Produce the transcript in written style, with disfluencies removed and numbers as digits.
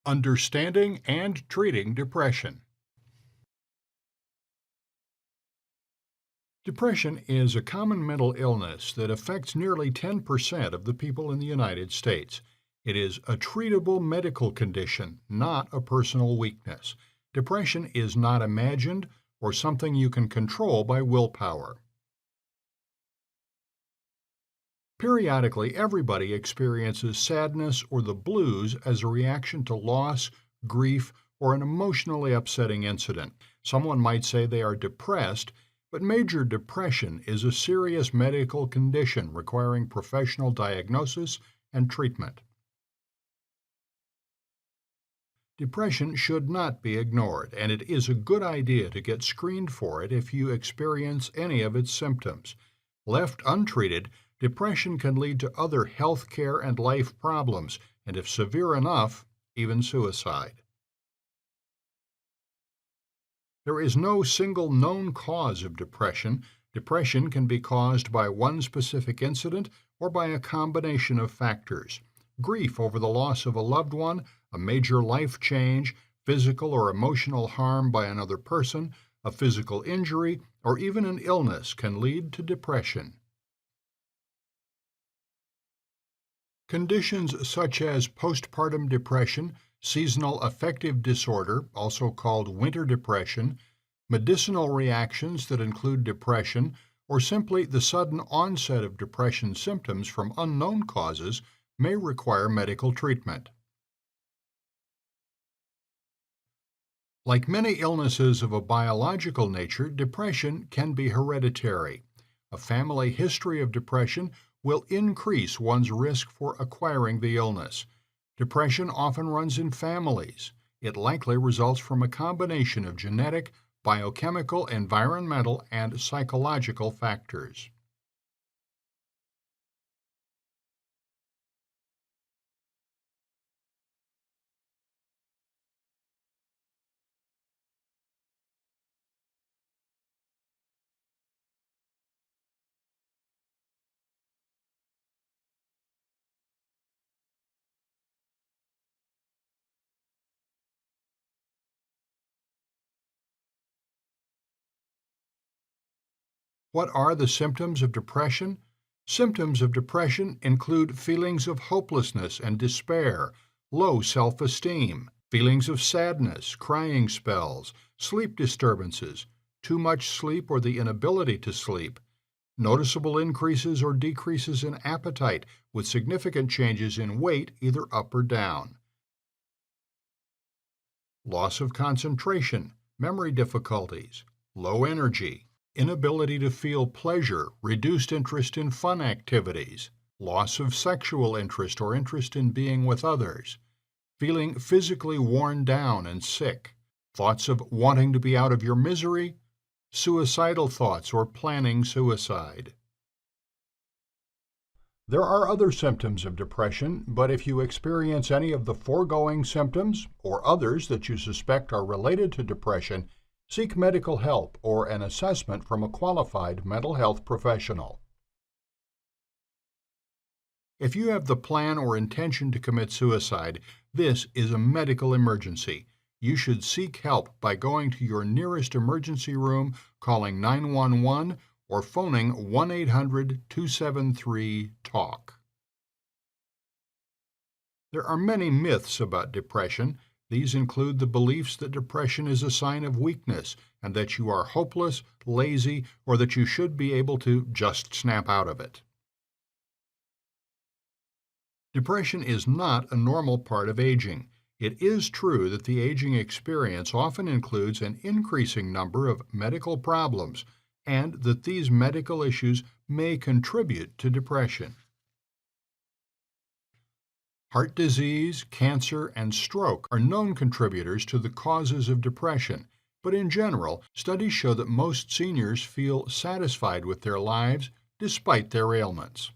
Understanding and treating depression. Depression is a common mental illness that affects nearly 10% of the people in the United States. It is a treatable medical condition, not a personal weakness. Depression is not imagined or something you can control by willpower. Periodically, everybody experiences sadness or the blues as a reaction to loss, grief, or an emotionally upsetting incident. Someone might say they are depressed, but major depression is a serious medical condition requiring professional diagnosis and treatment. Depression should not be ignored, and it is a good idea to get screened for it if you experience any of its symptoms. Left untreated, depression can lead to other health care and life problems, and if severe enough, even suicide. There is no single known cause of depression. Depression can be caused by one specific incident or by a combination of factors. Grief over the loss of a loved one, a major life change, physical or emotional harm by another person, a physical injury, or even an illness can lead to depression. Conditions such as postpartum depression, seasonal affective disorder, also called winter depression, medicinal reactions that include depression, or simply the sudden onset of depression symptoms from unknown causes may require medical treatment. Like many illnesses of a biological nature, depression can be hereditary. A family history of depression will increase one's risk for acquiring the illness. Depression often runs in families. It likely results from a combination of genetic, biochemical, environmental, and psychological factors. What are the symptoms of depression? Symptoms of depression include feelings of hopelessness and despair, low self-esteem, feelings of sadness, crying spells, sleep disturbances, too much sleep or the inability to sleep, noticeable increases or decreases in appetite with significant changes in weight either up or down, loss of concentration, memory difficulties, low energy, inability to feel pleasure, reduced interest in fun activities, loss of sexual interest or interest in being with others, feeling physically worn down and sick, thoughts of wanting to be out of your misery, suicidal thoughts or planning suicide. There are other symptoms of depression, but if you experience any of the foregoing symptoms or others that you suspect are related to depression, seek medical help or an assessment from a qualified mental health professional. If you have the plan or intention to commit suicide, this is a medical emergency. You should seek help by going to your nearest emergency room, calling 911, or phoning 1-800-273-TALK. There are many myths about depression. These include the beliefs that depression is a sign of weakness and that you are hopeless, lazy, or that you should be able to just snap out of it. Depression is not a normal part of aging. It is true that the aging experience often includes an increasing number of medical problems and that these medical issues may contribute to depression. Heart disease, cancer, and stroke are known contributors to the causes of depression, but in general, studies show that most seniors feel satisfied with their lives despite their ailments.